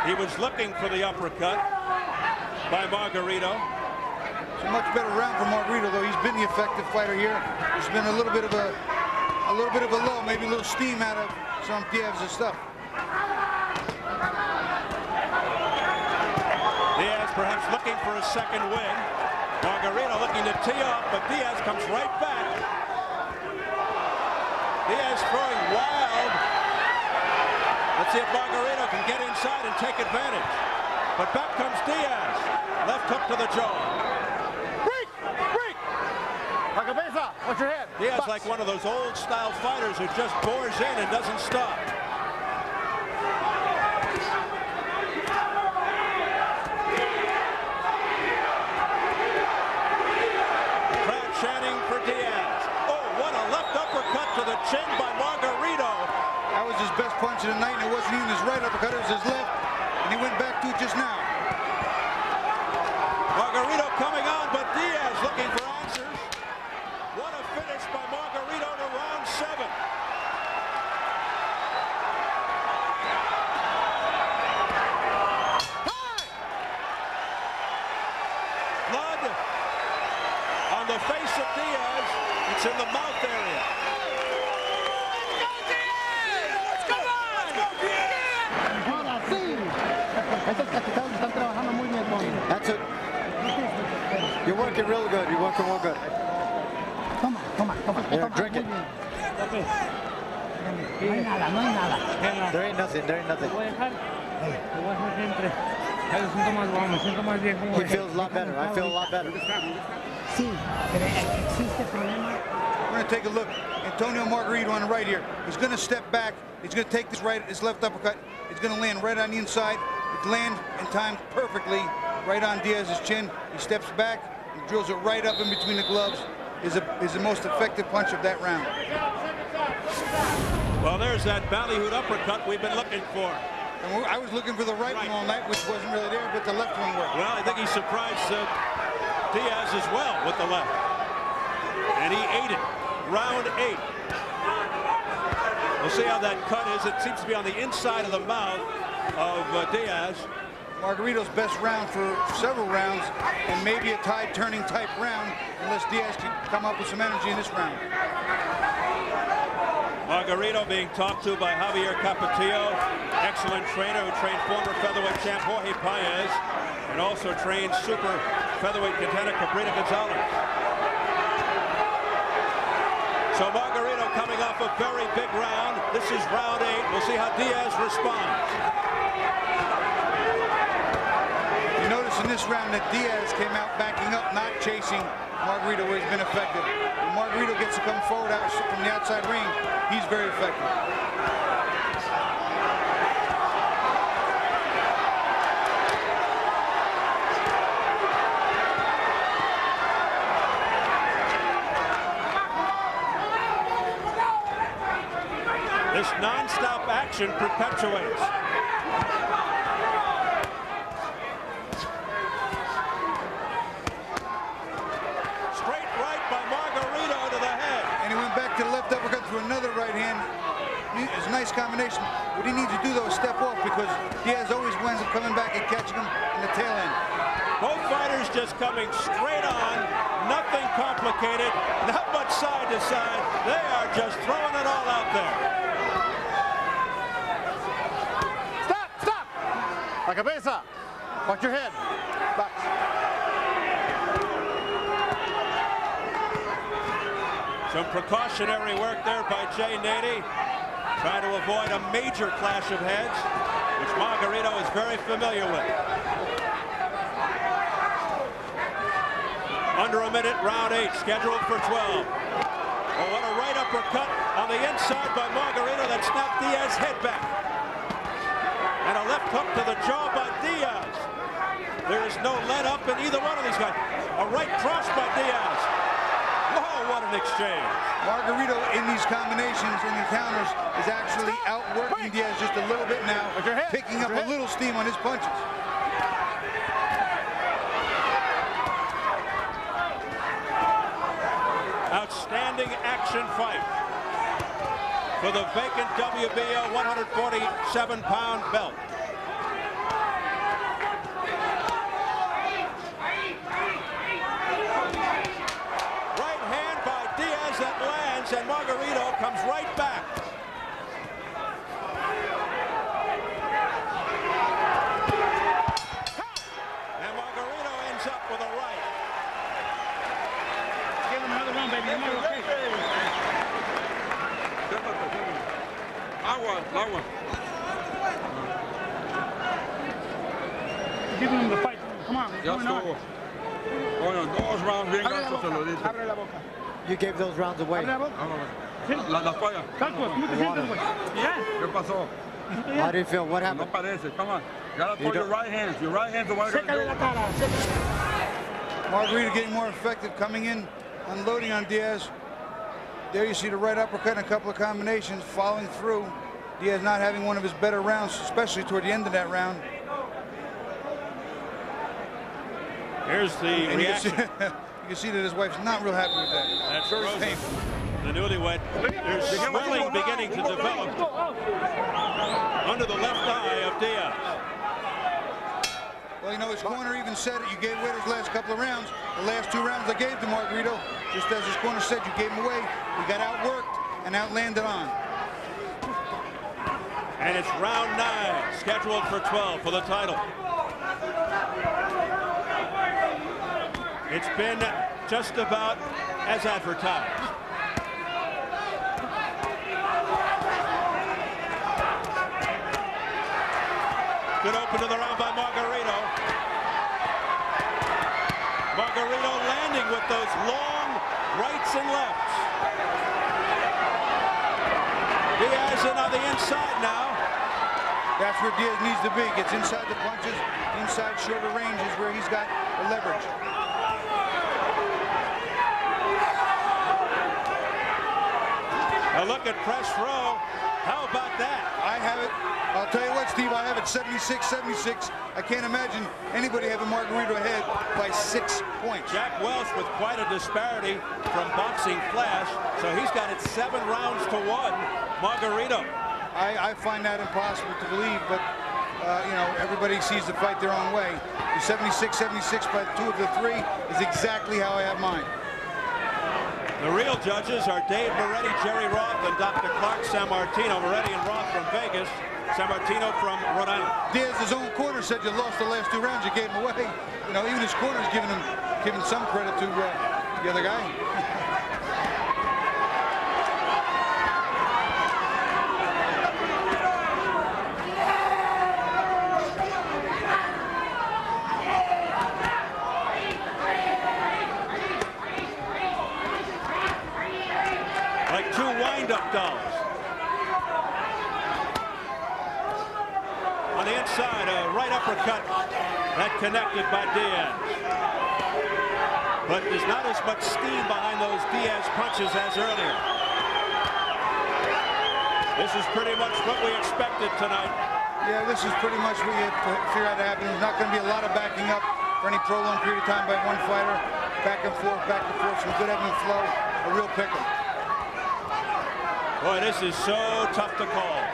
He was looking for the uppercut by Margarito. It's a much better round for Margarito, though. He's been the effective fighter here. There's been a little bit of a lull, maybe a little steam out of some Diaz's stuff. Diaz perhaps looking for a second win. Margarito looking to tee up, but Diaz comes right back. Diaz throwing wild. Let's see if Margarito can get inside and take advantage. But back comes Diaz. Left hook to the jaw. Break! La cabeza, watch your head. Diaz like one of those old style fighters who just bores in and doesn't stop. Chanting for Diaz. Oh, what a left uppercut to the chin by Margarito. That was his best punch of the night, and it wasn't even his right uppercut, it was his left, and he went back to it just now. Margarito coming on, but Diaz looking for answers. What a finish by Margarito to round 7. Blood on the face of Diaz. It's in the mouth area. That's it. You're working real good. You're working real good. Here, drink it. There ain't nothing. There ain't nothing. He feels a lot better. I feel a lot better. We're going to take a look. Antonio Margarito on the right here. He's going to step back. He's going to take this left uppercut. It's going to land right on the inside. It lands and timed perfectly right on Diaz's chin. He steps back and drills it right up in between the gloves. Is the most effective punch of that round. Well, there's that ballyhooed uppercut we've been looking for. And I was looking for the right one all night, which wasn't really there, but the left one worked. Well, I think he surprised Diaz as well with the left. And he ate it. Round 8. We'll see how that cut is. It seems to be on the inside of the mouth of Diaz. Margarito's best round for several rounds, and maybe a tide-turning type round, unless Diaz can come up with some energy in this round. Margarito being talked to by Javier Capetillo, excellent trainer who trained former featherweight champ Jorge Paez, and also trained super featherweight contender Cabrera Gonzalez. So Margarito coming off a very big round. This is round 8. We'll see how Diaz responds. You notice in this round that Diaz came out backing up, not chasing Margarito where he's been effective. When Margarito gets to come forward from the outside ring, he's very effective. This non-stop action perpetuates. Straight right by Margarito to the head. And he went back to the left uppercut through another right hand. It's a nice combination. What he needs to do, though, is step off, because Diaz always winds up coming back and catching him in the tail end. Both fighters just coming straight on. Nothing complicated. Not much side to side. They are just throwing it all out there. La cabeza. Watch your head. Back. Some precautionary work there by Jay Nady, trying to avoid a major clash of heads, which Margarito is very familiar with. Under a minute, round 8, scheduled for 12. Oh, what a right uppercut on the inside by Margarito that snapped Diaz's head back. And a left hook to the jaw by Diaz. There is no let up in either one of these guys. A right cross by Diaz. Oh, what an exchange. Margarito in these combinations and encounters is actually outworking Diaz just a little bit now, picking up a little steam on his punches. Outstanding action fight for the vacant WBO 147-pound belt. Right hand by Diaz that lands, and Margarito comes right back. And Margarito ends up with a right. Give him another round, baby. Agua. Give him the fight. Come on. Ya estuvo. Bueno, 2 rounds bien gastos se lo dije. Abre la boca. You gave those rounds away. Abre la boca. La toalla. Calco, ¿cómo te sientes, güey? Bien. ¿Qué pasó? How do you feel? What No happened? parece. Come on. You gotta throw your right hands. Your right hands are what you're Sécale la gonna do. cara. Margarito getting more effective, coming in, unloading on Diaz. There you see the right uppercut and a couple of combinations following through. Diaz not having one of his better rounds, especially toward the end of that round. Here's the reaction. You can see that his wife's not real happy with that. That's very Rosa, painful. the newlywed. There's swelling beginning to develop under the left eye of Diaz. Well, you know, his corner even said it. You gave away those last couple of rounds. The last 2 rounds I gave to Margarito, just as his corner said, you gave him away. We got outworked and outlanded on. And it's round 9, scheduled for 12 for the title. It's been just about as advertised. Good open to the round by Margarito. Margarito landing with those long rights and lefts. Diaz in on the inside now. That's where Diaz needs to be. Gets inside the punches, inside shorter ranges where he's got the leverage. A look at press row. How about that? I have it. I'll tell you what, Steve, I have it 76-76. I can't imagine anybody having Margarito ahead by 6 points. Jack Welch with quite a disparity from Boxing Flash, so he's got it 7 rounds to 1. Margarito. I find that impossible to believe, but you know, everybody sees the fight their own way. The 76-76 by 2 of the 3 is exactly how I have mine. The real judges are Dave Moretti, Jerry Roth, and Dr. Clark Sammartino. Moretti and Roth from Vegas, Sammartino from Rhode Island. Diaz's own corner said you lost the last 2 rounds, you gave him away. You know, even his corner's giving some credit to the other guy. Like 2 wind-up dolls. On the inside, a right uppercut that connected by Diaz. But there's not as much steam behind those Diaz punches as earlier. This is pretty much what we expected tonight. Yeah, this is pretty much what you figured out to happen. There's not going to be a lot of backing up for any prolonged period of time by one fighter. Back and forth, some good ebb and flow, a real pick'em. Boy, this is so tough to call.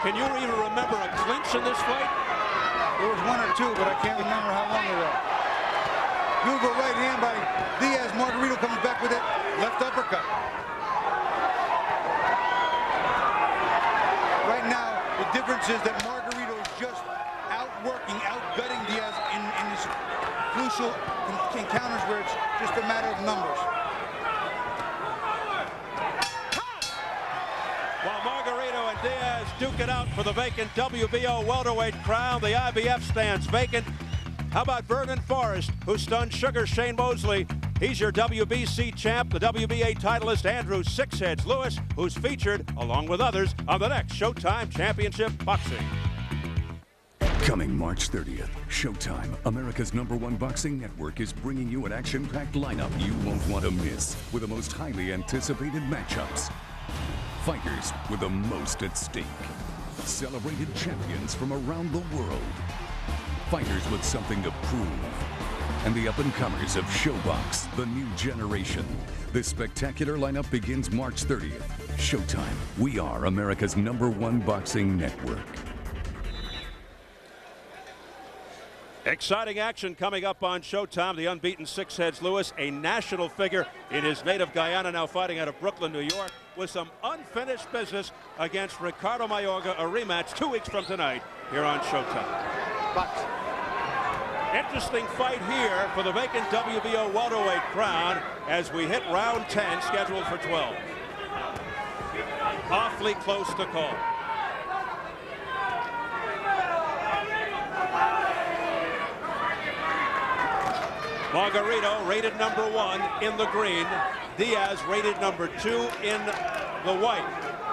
Can you even remember a clinch in this fight? There was 1 or 2, but I can't remember how long ago. Beautiful right hand by Diaz. Margarito comes back with it. Left uppercut. Right now, the difference is that Margarito is just outworking, outgutting Diaz in these crucial encounters where it's just a matter of numbers. While Margarito and Diaz duke it out for the vacant WBO welterweight crown, the IBF stands vacant. How about Vernon Forrest, who stunned Sugar Shane Mosley? He's your WBC champ, the WBA titleist Andrew Sixheads Lewis, who's featured, along with others, on the next Showtime Championship Boxing. Coming March 30th, Showtime, America's #1 boxing network, is bringing you an action-packed lineup you won't want to miss, with the most highly anticipated matchups. Fighters with the most at stake. Celebrated champions from around the world. Fighters with something to prove. And the up-and-comers of Showbox, the new generation. This spectacular lineup begins March 30th. Showtime. We are America's #1 boxing network. Exciting action coming up on Showtime. The unbeaten Sixheads Lewis, a national figure in his native Guyana, now fighting out of Brooklyn, New York, with some unfinished business against Ricardo Mayorga, a rematch 2 weeks from tonight here on Showtime. Interesting fight here for the vacant WBO welterweight crown as we hit round 10, scheduled for 12. Awfully close to call. Margarito rated #1 in the green. Diaz rated #2 in the white.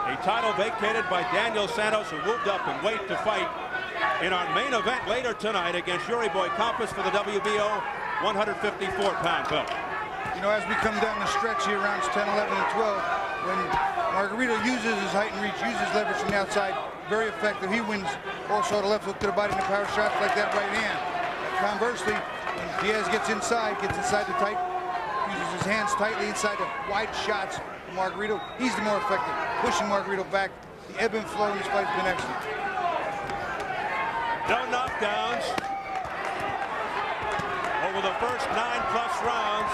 A title vacated by Daniel Santos, who moved up in weight to fight in our main event later tonight against Yuri Boy Campos for the WBO 154-pound belt. You know, as we come down the stretch here, rounds 10, 11, and 12, when Margarito uses his height and reach, uses leverage from the outside, very effective. He wins also the left hook to the body and the power shots like that right hand. Conversely, when Diaz gets inside the tight, uses his hands tightly inside the wide shots of Margarito, he's the more effective, pushing Margarito back. The ebb and flow in this fight's been excellent. No knockdowns over the first 9+ rounds.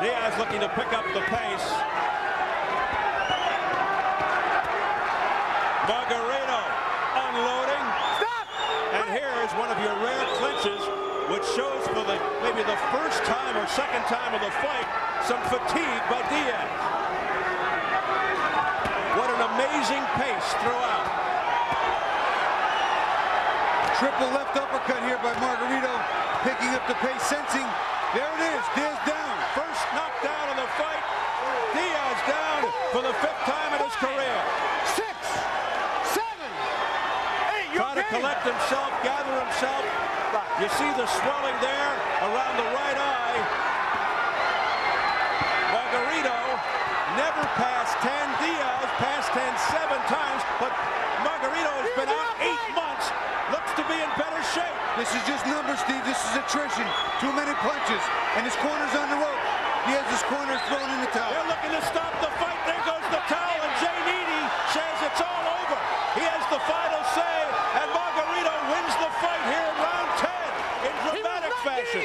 Diaz looking to pick up the pace. Margarito unloading. Stop! And here's one of your rare clinches, which shows for maybe the first time or second time of the fight some fatigue by Diaz. What an amazing pace throughout. Triple left uppercut here by Margarito, picking up the pace, sensing. There it is, Diaz down. First knockdown of the fight. Diaz down for the 5th time in his career. 6, 7, 8. Trying to collect himself, gather himself. You see the swelling there around the right eye. Margarito never passed 10. Diaz passed 10 7 times, but Margarito has been out 8 months. Looks to be in better shape. This is just numbers, Steve. This is attrition. Too many punches, and his corner's on the rope. Diaz's corner thrown in the towel. They're looking to stop the fight. There goes the towel, and Jay Needy says it's all over. He has the final say, and Margarito wins the fight here in round 10 in dramatic fashion.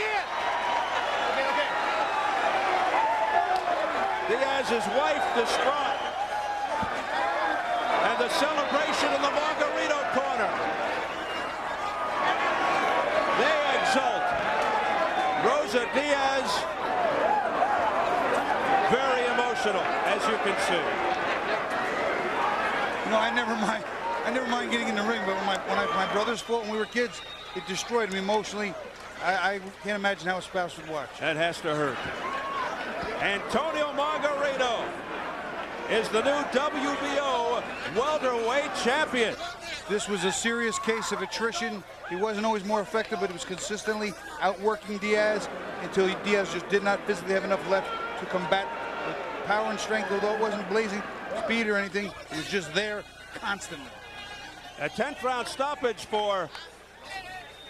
Diaz's wife distraught, and the celebration in the Margarito corner. They exult. Rosa Diaz, very emotional, as you can see. You know, I never mind getting in the ring, but when my brothers fought when we were kids, it destroyed me emotionally. I can't imagine how a spouse would watch. That has to hurt. Antonio Margarito is the new WBO welterweight champion. This was a serious case of attrition. He wasn't always more effective, but he was consistently outworking Diaz until Diaz just did not physically have enough left to combat with power and strength, although it wasn't blazing speed or anything. It was just there constantly. A 10th round stoppage for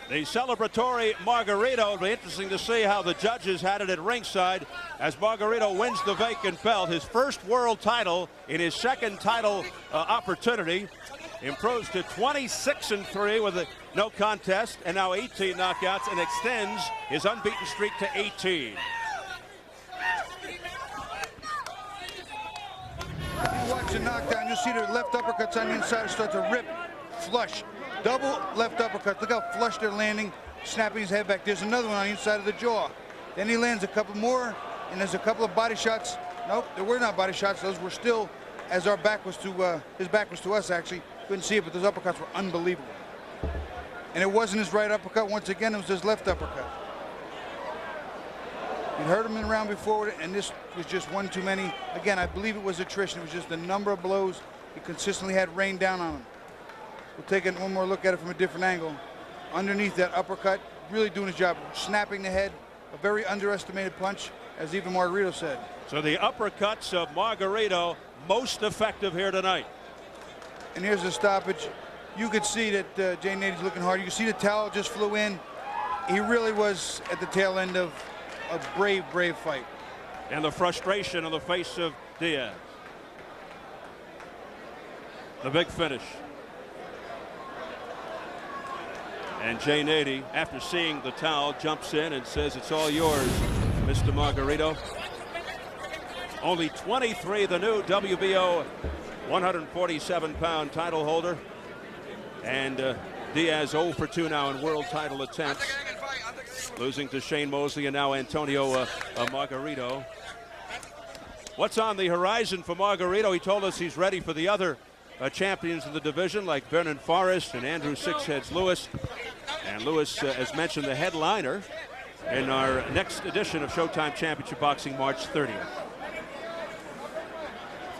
the celebratory Margarito. It'll be interesting to see how the judges had it at ringside as Margarito wins the vacant belt, his first world title in his second title opportunity. Improves to 26-3 with a no contest and now 18 knockouts, and extends his unbeaten streak to 18. You watch the knockdown, you'll see the left uppercuts on the inside start to rip, flush. Double left uppercuts. Look how flush they're landing, snapping his head back. There's another one on the inside of the jaw. Then he lands a couple more, and there's a couple of body shots. Nope, there were not body shots. Those were still, as our back was to, his back was to us actually. Couldn't see it, but those uppercuts were unbelievable. And it wasn't his right uppercut. Once again, it was his left uppercut. He'd hurt him in the round before, and this was just one too many. Again, I believe it was attrition. It was just the number of blows he consistently had rained down on him. We'll take one more look at it from a different angle. Underneath that uppercut, really doing his job, snapping the head. A very underestimated punch, as even Margarito said. So the uppercuts of Margarito, most effective here tonight. And here's the stoppage. You could see that Jay Nady's looking hard. You can see the towel just flew in. He really was at the tail end of a brave, brave fight. And the frustration on the face of Diaz. The big finish. And Jay Nady, after seeing the towel, jumps in and says, "It's all yours, Mr. Margarito." Only 23, the new WBO 147-pound title holder. And Diaz 0 for 2 now in world title attempts. Losing to Shane Mosley and now Antonio Margarito. What's on the horizon for Margarito? He told us he's ready for the other champions in the division like Vernon Forrest and Andrew Sixheads Lewis. And Lewis, as mentioned, the headliner in our next edition of Showtime Championship Boxing, March 30th.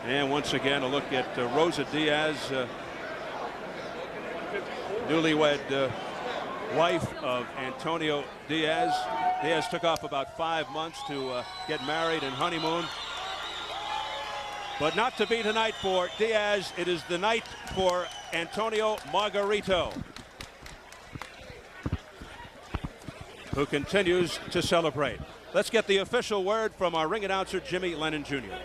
And once again, a look at Rosa Diaz, newlywed wife of Antonio Diaz. Diaz took off about 5 months to get married and honeymoon. But not to be tonight for Diaz. It is the night for Antonio Margarito, who continues to celebrate. Let's get the official word from our ring announcer, Jimmy Lennon Jr.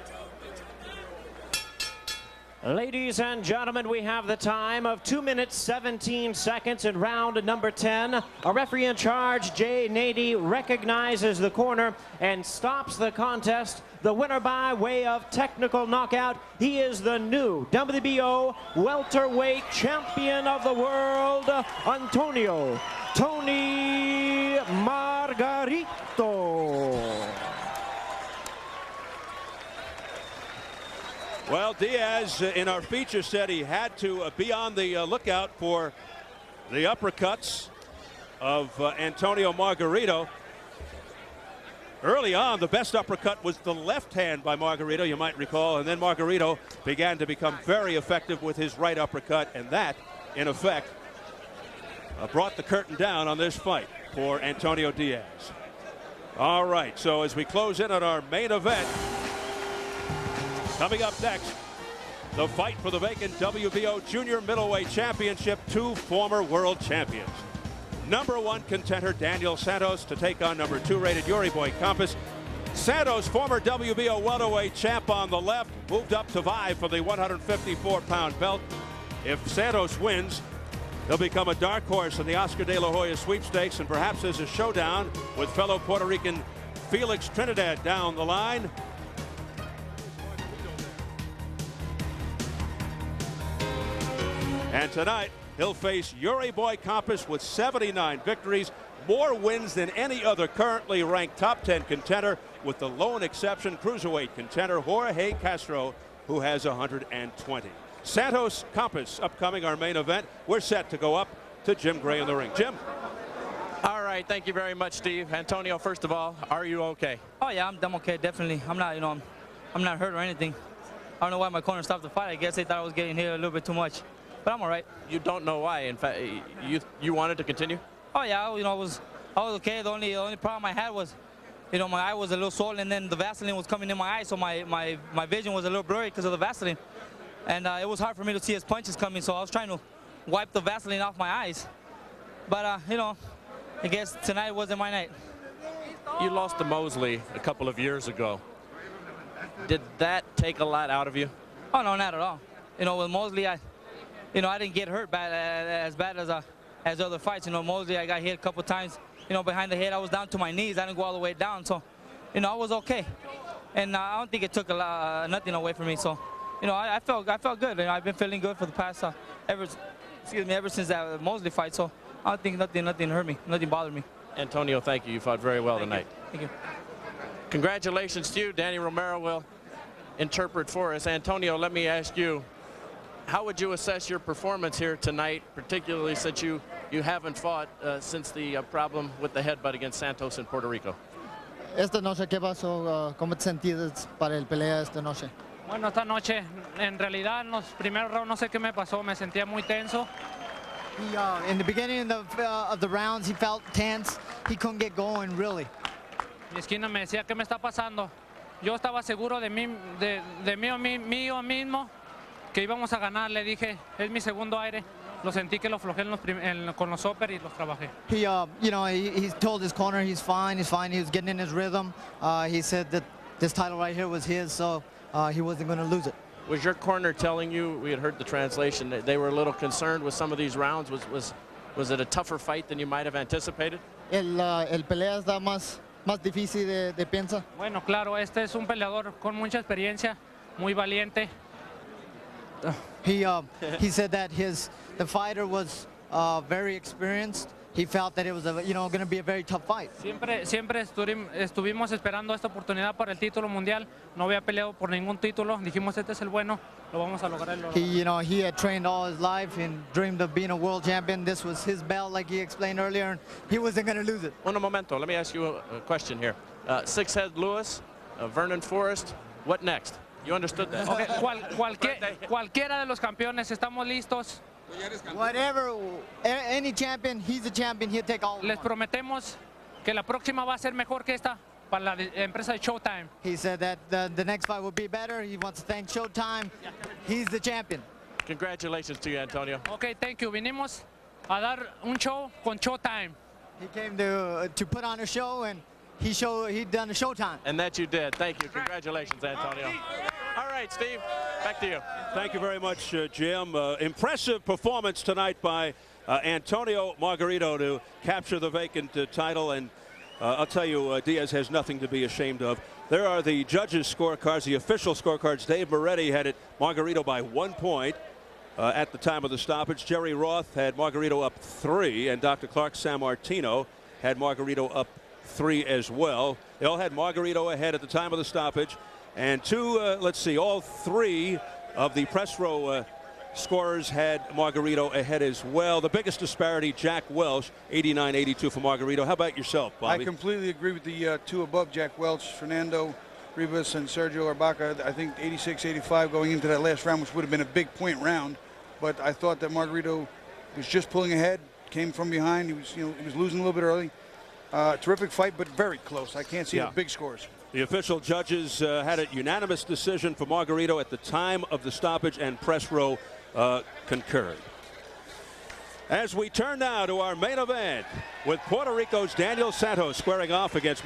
Ladies and gentlemen, we have the time of 2 minutes 17 seconds in round number 10. Our referee in charge, Jay Nady, recognizes the corner and stops the contest. The winner by way of technical knockout. He is the new WBO welterweight champion of the world, Antonio "Tony" Margarito. Well, Diaz, in our feature, said he had to be on the lookout for the uppercuts of Antonio Margarito. Early on, the best uppercut was the left hand by Margarito, you might recall, and then Margarito began to become very effective with his right uppercut, and that, in effect, brought the curtain down on this fight for Antonio Diaz. All right, so as we close in on our main event, coming up next, the fight for the vacant WBO Junior Middleweight Championship, 2 former world champions. Number 1 contender Daniel Santos to take on number 2 rated Yuri Boy Campos. Santos, former WBO welterweight champ on the left, moved up to vie for the 154-pound belt. If Santos wins, he'll become a dark horse in the Oscar De La Hoya sweepstakes, and perhaps there's a showdown with fellow Puerto Rican Felix Trinidad down the line. And tonight, he'll face Yuri Boy Campos with 79 victories, more wins than any other currently ranked top 10 contender, with the lone exception cruiserweight contender Jorge Castro, who has 120. Santos Campos upcoming our main event. We're set to go up to Jim Gray in the ring. Jim. All right, thank you very much, Steve. Antonio, first of all, are you okay? Oh yeah, I'm okay, definitely. I'm not, I'm not hurt or anything. I don't know why my corner stopped the fight. I guess they thought I was getting hit a little bit too much. But I'm all right. You don't know why. In fact, you wanted to continue? Oh yeah, I was okay. The only problem I had was, my eye was a little swollen, and then the Vaseline was coming in my eye, so my vision was a little blurry because of the Vaseline, and it was hard for me to see his punches coming. So I was trying to wipe the Vaseline off my eyes. But I guess tonight wasn't my night. You lost to Mosley a couple of years ago. Did that take a lot out of you? Oh no, not at all. With Mosley, I didn't get hurt as bad as other fights. Mosley, I got hit a couple times, behind the head. I was down to my knees. I didn't go all the way down. So, I was okay. And I don't think it took nothing away from me. So, I felt good. I've been feeling good for the past, ever since that Mosley fight. So, I don't think nothing hurt me. Nothing bothered me. Antonio, thank you. You fought very well tonight. Thank you. Congratulations to you. Danny Romero will interpret for us. Antonio, let me ask you, how would you assess your performance here tonight, particularly since you haven't fought since the problem with the headbutt against Santos in Puerto Rico? Esta noche, ¿qué pasó? ¿Cómo te sentiste para el pelea esta noche? Bueno, esta noche, en realidad, en los primeros rounds, no sé qué me pasó, me sentía muy tenso. In the beginning of the rounds, he felt tense. He couldn't get going, really. Mi esquina me decía, ¿qué me está pasando? Yo estaba seguro de mí mismo, que íbamos a ganar. Le dije, es mi segundo aire. Lo sentí que lo aflojé con los upper y los trabajé. He told his corner he's fine. He was getting in his rhythm. He said that this title right here was his, so he wasn't going to lose it. Was your corner telling you, we had heard the translation, that they were a little concerned with some of these rounds? Was it a tougher fight than you might have anticipated? El pelea está más difícil de piensa. Bueno, claro, este es un peleador con mucha experiencia, muy valiente. He said that the fighter was very experienced. He felt that it was going to be a very tough fight. Siempre estuvimos esperando esta oportunidad para el título mundial. No había peleado por ningún título. Dijimos, este es el bueno, lo vamos a lograr. He had trained all his life and dreamed of being a world champion. This was his belt, like he explained earlier, and he wasn't going to lose it. Un momento, let me ask you a question here. Six-Head Lewis, Vernon Forrest, what next? You understood that? Okay, cualquiera de los campeones, estamos listos. Whatever, any champion, he's a champion. He'll take all. Les prometemos que la próxima va a ser mejor que esta para la empresa de Showtime. He said that the next fight will be better. He wants to thank Showtime. He's the champion. Congratulations to you, Antonio. Okay, thank you. Vinimos a dar un show con Showtime. He came to put on a show, and he done a Showtime. And that you did. Thank you. Congratulations, Antonio. All right, Steve, back to you. Thank you very much, Jim. Impressive performance tonight by Antonio Margarito to capture the vacant title. And I'll tell you, Diaz has nothing to be ashamed of. There are the judges' scorecards, the official scorecards. Dave Moretti had it Margarito by 1 point at the time of the stoppage. Jerry Roth had Margarito up 3, and Dr. Clark Sammartino had Margarito up 3 as well. They all had Margarito ahead at the time of the stoppage. And all 3 of the press row scorers had Margarito ahead as well. The biggest disparity, Jack Welch, 89-82 for Margarito. How about yourself, Bobby? I completely agree with the 2 above Jack Welch, Fernando Rivas and Sergio Arbaca. I think 86-85 going into that last round, which would have been a big point round. But I thought that Margarito was just pulling ahead, came from behind. He was losing a little bit early. Terrific fight, but very close. I can't see the big scores. The official judges had a unanimous decision for Margarito at the time of the stoppage, and press row concurred. As we turn now to our main event with Puerto Rico's Daniel Santos squaring off against